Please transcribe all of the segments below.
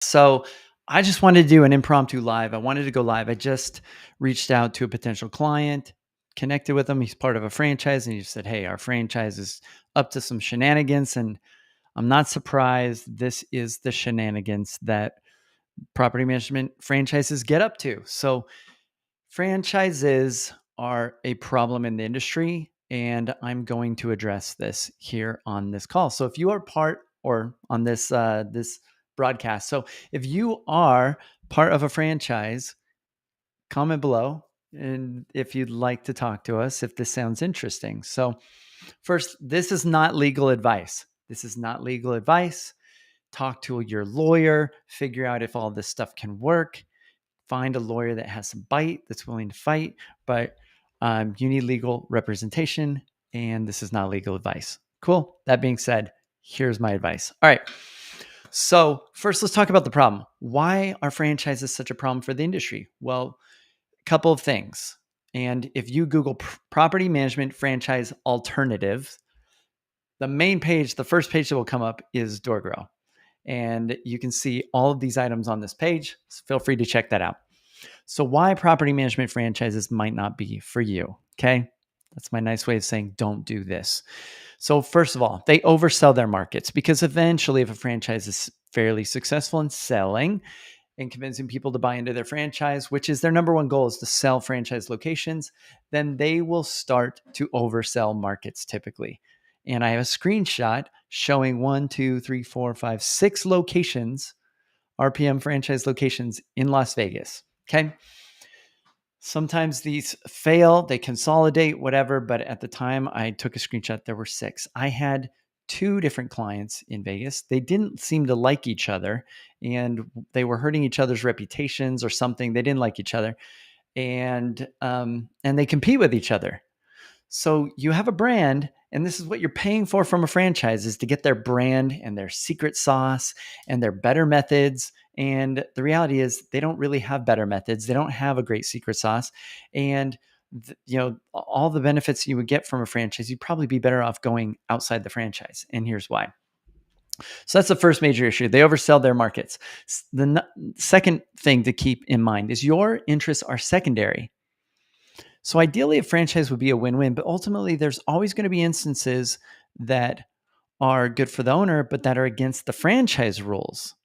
So I just wanted to do an impromptu live. I wanted to go live. I just reached out to a potential client, connected with him. He's part of a franchise, and he said, "Hey, our franchise is up to some shenanigans." And I'm not surprised. This is the shenanigans that property management franchises get up to. So franchises are a problem in the industry, and I'm going to address this here on this call. So if you are part or on this broadcast, so if you are part of a franchise, comment below, and if you'd like to talk to us, if this sounds interesting. So first, this is not legal advice. This is not legal advice. Talk to your lawyer, figure out if all this stuff can work. Find a lawyer that has some bite, that's willing to fight, but you need legal representation, and this is not legal advice. Cool. That being said, here's my advice. All right. So, first, let's talk about the problem. Why are franchises such a problem for the industry? Well, a couple of things. And if you Google property management franchise alternatives, the main page, the first page that will come up is DoorGrow. And you can see all of these items on this page. So feel free to check that out. So, why property management franchises might not be for you? Okay. That's my nice way of saying don't do this. So, first of all, they oversell their markets because eventually, if a franchise is fairly successful in selling and convincing people to buy into their franchise, which is their number one goal is to sell franchise locations, then they will start to oversell markets typically. And I have a screenshot showing 6 locations, RPM franchise locations in Las Vegas. Okay. Sometimes these fail, they consolidate, whatever. But at the time I took a screenshot, there were 6. I had 2 different clients in Vegas. They didn't seem to like each other, and they were hurting each other's reputations or something. They didn't like each other, and they compete with each other. So you have a brand, and this is what you're paying for from a franchise is to get their brand and their secret sauce and their better methods. And the reality is they don't really have better methods. They don't have a great secret sauce. And all the benefits you would get from a franchise, you'd probably be better off going outside the franchise. And here's why. So that's the first major issue. They oversell their markets. The second thing to keep in mind is your interests are secondary. So ideally, a franchise would be a win-win, but ultimately, there's always going to be instances that are good for the owner, but that are against the franchise rules.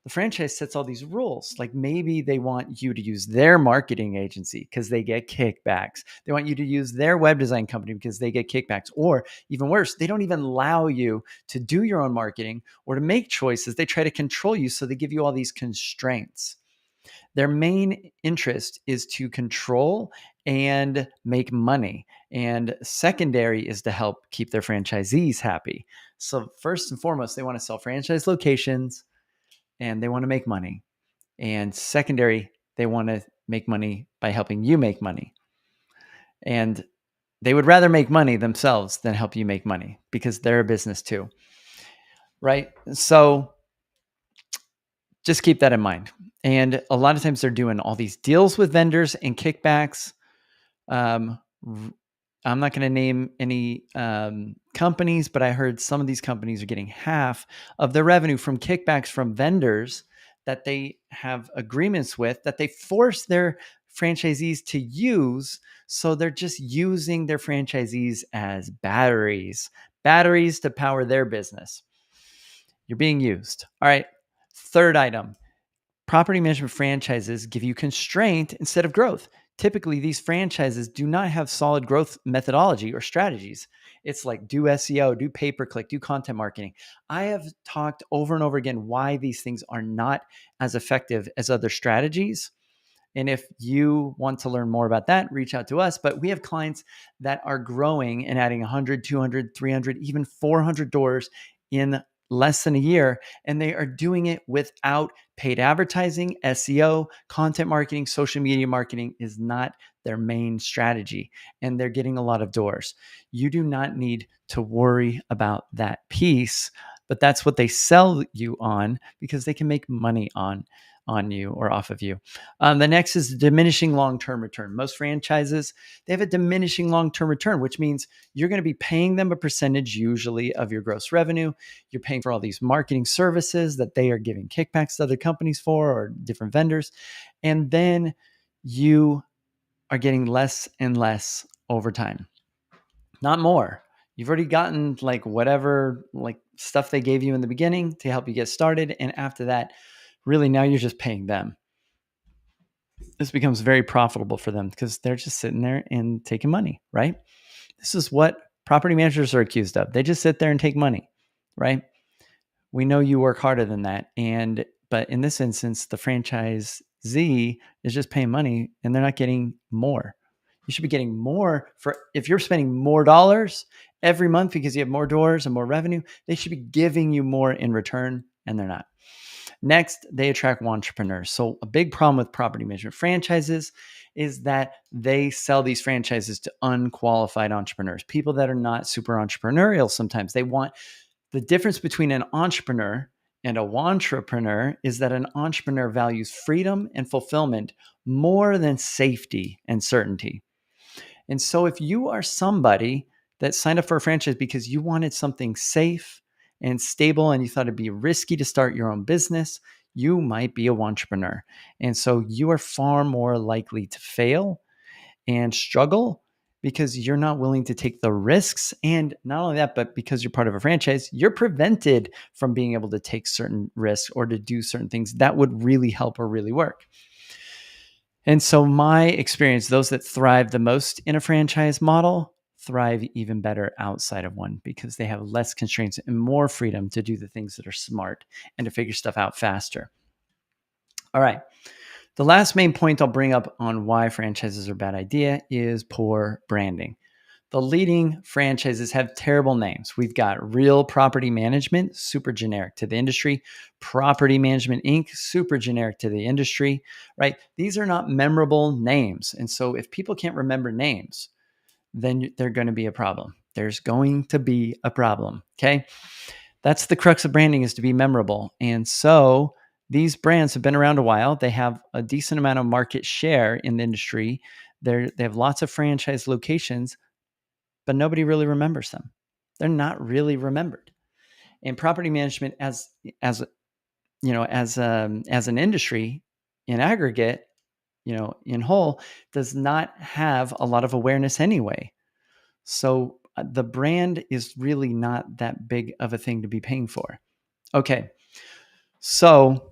The franchise sets all these rules. Like maybe they want you to use their marketing agency because they get kickbacks. They want you to use their web design company because they get kickbacks. Or even worse, they don't even allow you to do your own marketing or to make choices. They try to control you. So they give you all these constraints. Their main interest is to control and make money. And secondary is to help keep their franchisees happy. So, first and foremost, they want to sell franchise locations and they want to make money. And secondary, they want to make money by helping you make money. And they would rather make money themselves than help you make money because they're a business too. Right. So, just keep that in mind. And a lot of times they're doing all these deals with vendors and kickbacks. I'm not going to name any companies, but I heard some of these companies are getting half of their revenue from kickbacks from vendors that they have agreements with that they force their franchisees to use. So they're just using their franchisees as batteries to power their business. You're being used. All right. Third item. Property management franchises give you constraint instead of growth. Typically, these franchises do not have solid growth methodology or strategies. It's like do SEO, do pay-per-click, do content marketing. I have talked over and over again why these things are not as effective as other strategies. And if you want to learn more about that, reach out to us. But we have clients that are growing and adding 100, 200, 300, even 400 doors in less than a year. And they are doing it without paid advertising, SEO, content marketing, social media marketing is not their main strategy. And they're getting a lot of doors. You do not need to worry about that piece. but that's what they sell you on because they can make money on you or off of you. The next is diminishing long-term return. Most franchises, they have a diminishing long-term return, which means you're going to be paying them a percentage usually of your gross revenue. You're paying for all these marketing services that they are giving kickbacks to other companies for or different vendors. And then you are getting less and less over time, not more. You've already gotten like whatever like stuff they gave you in the beginning to help you get started. And after that, really now you're just paying them. This becomes very profitable for them because they're just sitting there and taking money, right? This is what property managers are accused of. They just sit there and take money, right? We know you work harder than that. But in this instance, the franchisee is just paying money and they're not getting more. You should be getting more for if you're spending more dollars every month because you have more doors and more revenue, they should be giving you more in return, and they're not. Next, they attract entrepreneurs. So a big problem with property management franchises is that they sell these franchises to unqualified entrepreneurs, people that are not super entrepreneurial sometimes. They want the difference between an entrepreneur and a wantrepreneur is that an entrepreneur values freedom and fulfillment more than safety and certainty. And so if you are somebody that signed up for a franchise because you wanted something safe and stable and you thought it'd be risky to start your own business, you might be a wantrepreneur. And so you are far more likely to fail and struggle because you're not willing to take the risks. And not only that, but because you're part of a franchise, you're prevented from being able to take certain risks or to do certain things that would really help or really work. And so my experience, those that thrive the most in a franchise model thrive even better outside of one because they have less constraints and more freedom to do the things that are smart and to figure stuff out faster. All right. The last main point I'll bring up on why franchises are a bad idea is poor branding. The leading franchises have terrible names. We've got Real Property Management, super generic to the industry. Property Management Inc., super generic to the industry, right? These are not memorable names. And so if people can't remember names, then they're going to be a problem. There's going to be a problem, okay? That's the crux of branding, is to be memorable. And so these brands have been around a while. They have a decent amount of market share in the industry. They have lots of franchise locations, but nobody really remembers them. They're not really remembered. And property management as an industry in aggregate, in whole, does not have a lot of awareness anyway. So the brand is really not that big of a thing to be paying for. Okay. So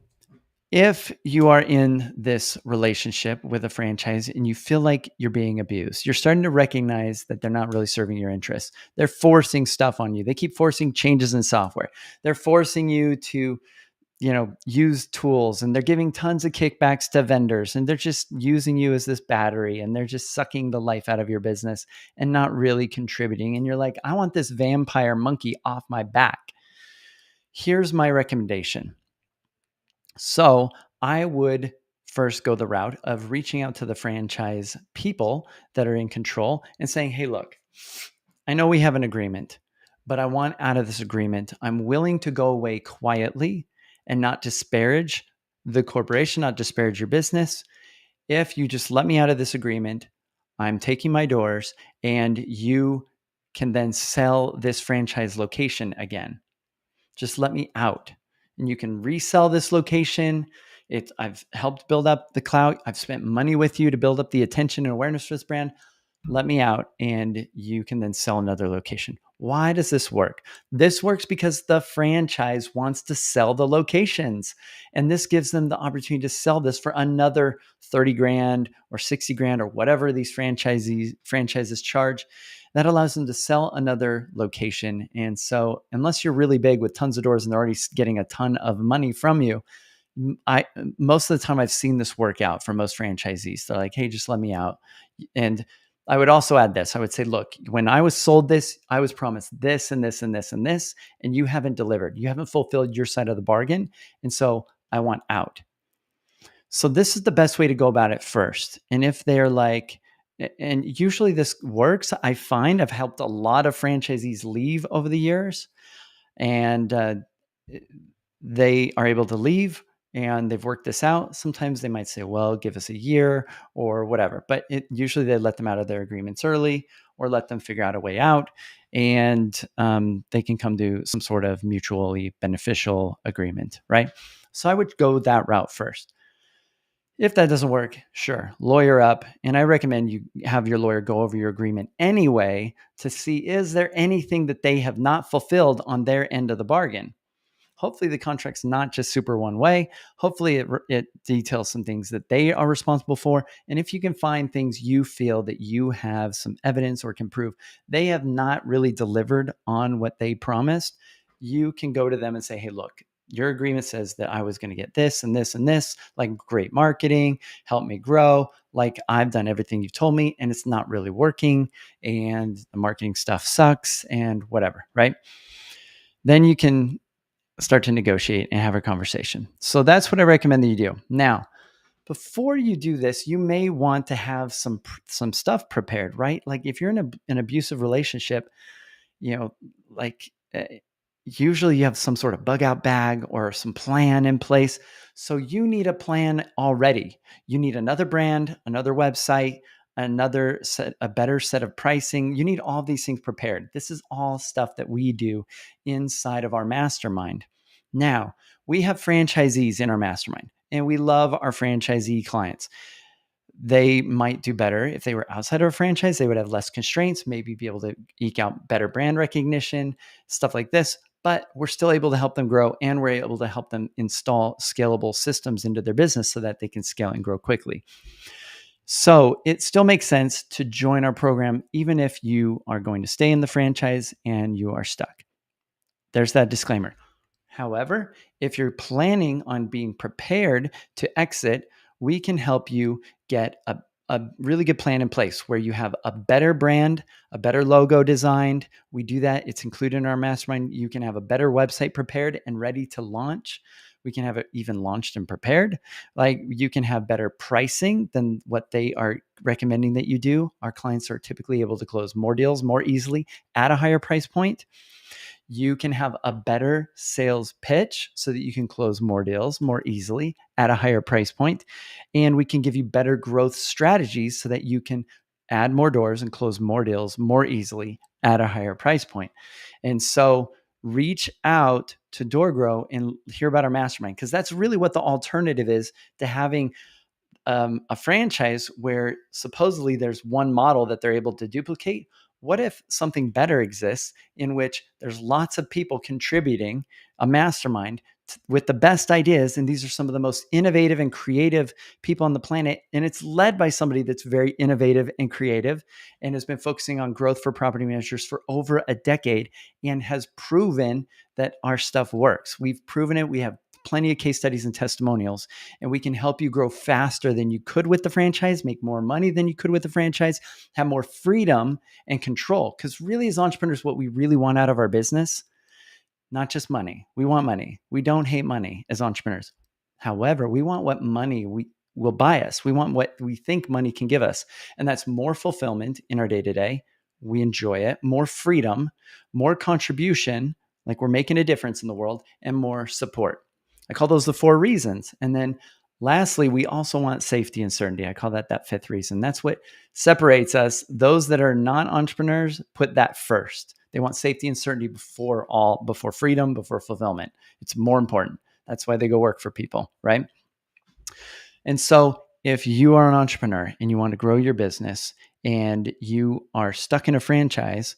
if you are in this relationship with a franchise and you feel like you're being abused, you're starting to recognize that they're not really serving your interests. They're forcing stuff on you. They keep forcing changes in software. They're forcing you to, use tools, and they're giving tons of kickbacks to vendors, and they're just using you as this battery, and they're just sucking the life out of your business and not really contributing. And you're like, I want this vampire monkey off my back. Here's my recommendation. So I would first go the route of reaching out to the franchise people that are in control and saying, hey, look, I know we have an agreement, but I want out of this agreement. I'm willing to go away quietly and not disparage the corporation, not disparage your business. If you just let me out of this agreement, I'm taking my doors and you can then sell this franchise location again. Just let me out and you can resell this location. I've helped build up the clout. I've spent money with you to build up the attention and awareness for this brand. Let me out and you can then sell another location. Why does this work? This works because the franchise wants to sell the locations, and this gives them the opportunity to sell this for another 30 grand or 60 grand or whatever these franchises charge. That allows them to sell another location. And so unless you're really big with tons of doors and they're already getting a ton of money from you, most of the time I've seen this work out for most franchisees. They're like, hey, just let me out. And I would also add this. I would say, look, when I was sold this, I was promised this and this and this and this, and you haven't delivered. You haven't fulfilled your side of the bargain. And so I want out. So this is the best way to go about it first. And if they're like, and usually this works, I find I've helped a lot of franchisees leave over the years. And they are able to leave and they've worked this out. Sometimes they might say, well, give us a year or whatever, but usually they let them out of their agreements early or let them figure out a way out, and they can come to some sort of mutually beneficial agreement, right? So I would go that route first. If that doesn't work, sure, lawyer up. And I recommend you have your lawyer go over your agreement anyway to see, is there anything that they have not fulfilled on their end of the bargain? Hopefully the contract's not just super one way. Hopefully it details some things that they are responsible for. And if you can find things you feel that you have some evidence or can prove they have not really delivered on what they promised, you can go to them and say, hey, look, your agreement says that I was going to get this and this and this, like great marketing, help me grow. Like I've done everything you've told me and it's not really working. And the marketing stuff sucks and whatever, right? Then you can start to negotiate and have a conversation. So that's what I recommend that you do. Now, before you do this, you may want to have some stuff prepared, right? Like if you're in an abusive relationship, you know, like usually you have some sort of bug out bag or some plan in place. So you need a plan already. You need another brand, another website, another set, a better set of pricing. You need all these things prepared. This is all stuff that we do inside of our mastermind. Now, we have franchisees in our mastermind and we love our franchisee clients. They might do better if they were outside of a franchise. They would have less constraints, maybe be able to eke out better brand recognition, stuff like this. But we're still able to help them grow and we're able to help them install scalable systems into their business so that they can scale and grow quickly. So it still makes sense to join our program, even if you are going to stay in the franchise and you are stuck. There's that disclaimer. However, if you're planning on being prepared to exit, we can help you get a really good plan in place where you have a better brand, a better logo designed. We do that. It's included in our mastermind. You can have a better website prepared and ready to launch. We can have it even launched and prepared. Like you can have better pricing than what they are recommending that you do. Our clients are typically able to close more deals more easily at a higher price point. You can have a better sales pitch so that you can close more deals more easily at a higher price point. And we can give you better growth strategies so that you can add more doors and close more deals more easily at a higher price point. And so reach out to DoorGrow and hear about our mastermind, because that's really what the alternative is to having a franchise where supposedly there's one model that they're able to duplicate. What if something better exists in which there's lots of people contributing, a mastermind with the best ideas? And these are some of the most innovative and creative people on the planet. And it's led by somebody that's very innovative and creative and has been focusing on growth for property managers for over a decade and has proven that our stuff works. We've proven it. We have plenty of case studies and testimonials, and we can help you grow faster than you could with the franchise, make more money than you could with the franchise, have more freedom and control. Because really, as entrepreneurs, what we really want out of our business, not just money. We want money. We don't hate money as entrepreneurs. However, we want what money will buy us. We want what we think money can give us. And that's more fulfillment in our day to day. We enjoy it, more freedom, more contribution, like we're making a difference in the world, and more support. I call those the 4 reasons. And then lastly, we also want safety and certainty. I call that 5th reason. That's what separates us. Those that are not entrepreneurs put that first. They want safety and certainty before freedom, before fulfillment. It's more important. That's why they go work for people, right? And so if you are an entrepreneur and you want to grow your business and you are stuck in a franchise,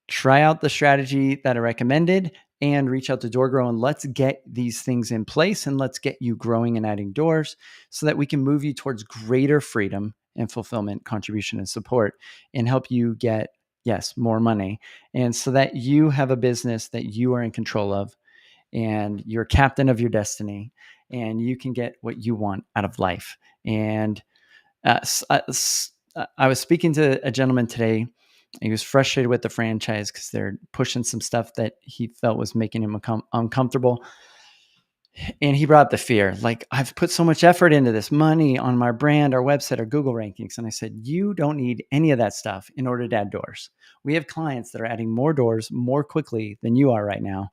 try out the strategy that I recommended and reach out to DoorGrow, and let's get these things in place and let's get you growing and adding doors so that we can move you towards greater freedom and fulfillment, contribution and support, and help you get, yes, more money. And so that you have a business that you are in control of and you're captain of your destiny and you can get what you want out of life. And I was speaking to a gentleman today. He was frustrated with the franchise because they're pushing some stuff that he felt was making him uncomfortable. And he brought up the fear, like, I've put so much effort into this, money on my brand, our website, our Google rankings. And I said, you don't need any of that stuff in order to add doors. We have clients that are adding more doors more quickly than you are right now.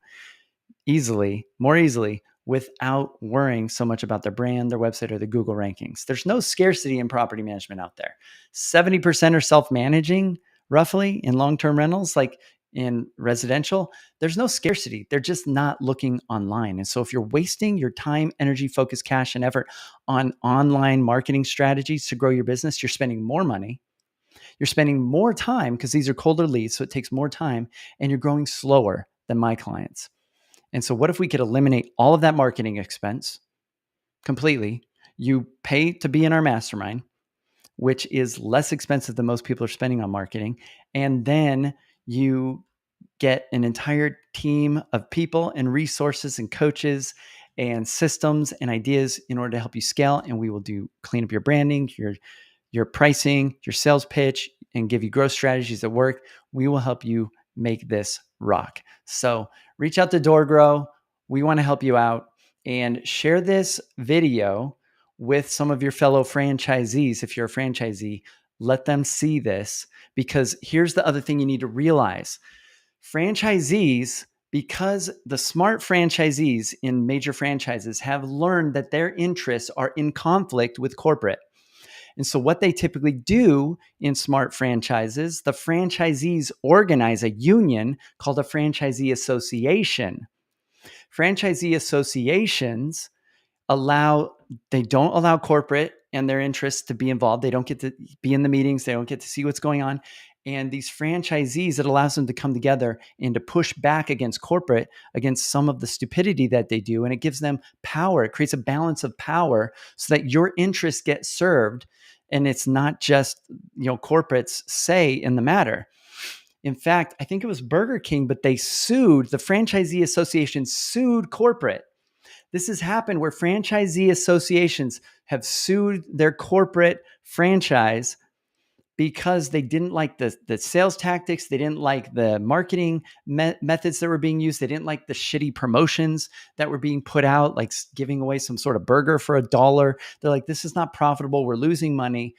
more easily without worrying so much about their brand, their website, or the Google rankings. There's no scarcity in property management out there. 70% are self-managing roughly in long-term rentals, like in residential. There's no scarcity. They're just not looking online. And so if you're wasting your time, energy, focus, cash, and effort on online marketing strategies to grow your business, you're spending more money. You're spending more time because these are colder leads, so it takes more time, and you're growing slower than my clients. And so, what if we could eliminate all of that marketing expense completely? You pay to be in our mastermind, which is less expensive than most people are spending on marketing. And then you get an entire team of people and resources and coaches and systems and ideas in order to help you scale. And we will do clean up your branding, your pricing, your sales pitch, and give you growth strategies that work. We will help you make this rock. So reach out to DoorGrow. We want to help you out, and share this video with some of your fellow franchisees. If you're a franchisee, let them see this, because here's the other thing you need to realize. Franchisees, because the smart franchisees in major franchises have learned that their interests are in conflict with corporate. And so, what they typically do in smart franchises, the franchisees organize a union called a franchisee association. Franchisee associations they don't allow corporate and their interests to be involved. They don't get to be in the meetings. They don't get to see what's going on. And these franchisees, it allows them to come together and to push back against corporate, against some of the stupidity that they do. And it gives them power. It creates a balance of power so that your interests get served. And it's not just, corporate's say in the matter. In fact, I think it was Burger King, but the franchisee association sued corporate. This has happened where franchisee associations have sued their corporate franchise because they didn't like the sales tactics. They didn't like the marketing methods that were being used. They didn't like the shitty promotions that were being put out, like giving away some sort of burger for $1. They're like, this is not profitable. We're losing money.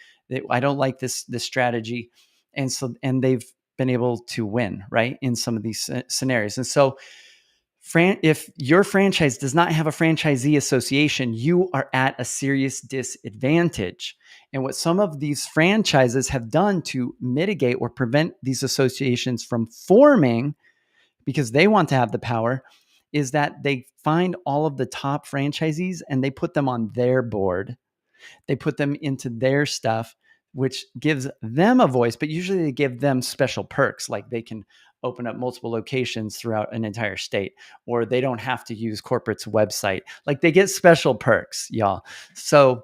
I don't like this strategy. And they've been able to win, right, in some of these scenarios. And so if your franchise does not have a franchisee association, you are at a serious disadvantage. And what some of these franchises have done to mitigate or prevent these associations from forming, because they want to have the power, is that they find all of the top franchisees and they put them on their board. They put them into their stuff, which gives them a voice, but usually they give them special perks, like they can open up multiple locations throughout an entire state, or they don't have to use corporate's website. Like they get special perks, y'all. So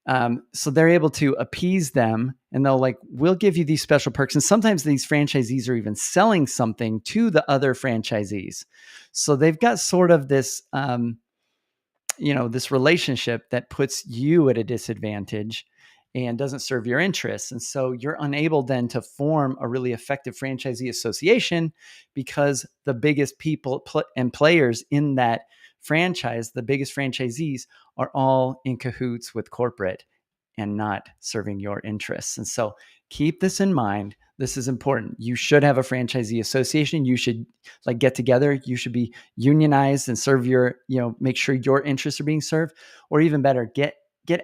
they're able to appease them, and they'll we'll give you these special perks. And sometimes these franchisees are even selling something to the other franchisees. So they've got sort of this, this relationship that puts you at a disadvantage and doesn't serve your interests. And so you're unable then to form a really effective franchisee association, because the biggest people and players in that franchise, the biggest franchisees, are all in cahoots with corporate and not serving your interests. And so keep this in mind. This is important. You should have a franchisee association. You should get together. You should be unionized and serve make sure your interests are being served, or even better, get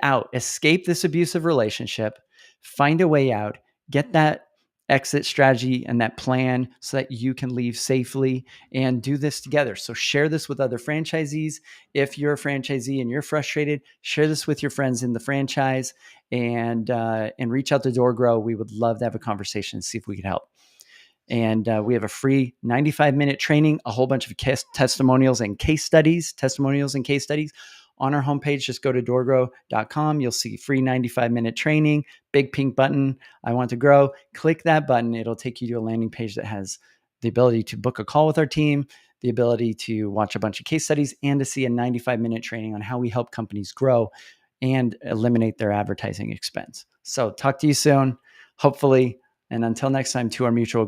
out, escape this abusive relationship, find a way out, get that exit strategy and that plan so that you can leave safely, and do this together. So share this with other franchisees. If you're a franchisee and you're frustrated, share this with your friends in the franchise, and reach out to DoorGrow. We would love to have a conversation and see if we could help. And we have a free 95-minute training, a whole bunch of testimonials and case studies on our homepage. Just go to doorgrow.com. You'll see free 95-minute training, big pink button, I want to grow. Click that button. It'll take you to a landing page that has the ability to book a call with our team, the ability to watch a bunch of case studies, and to see a 95-minute training on how we help companies grow and eliminate their advertising expense. So talk to you soon, hopefully. And until next time, to our mutual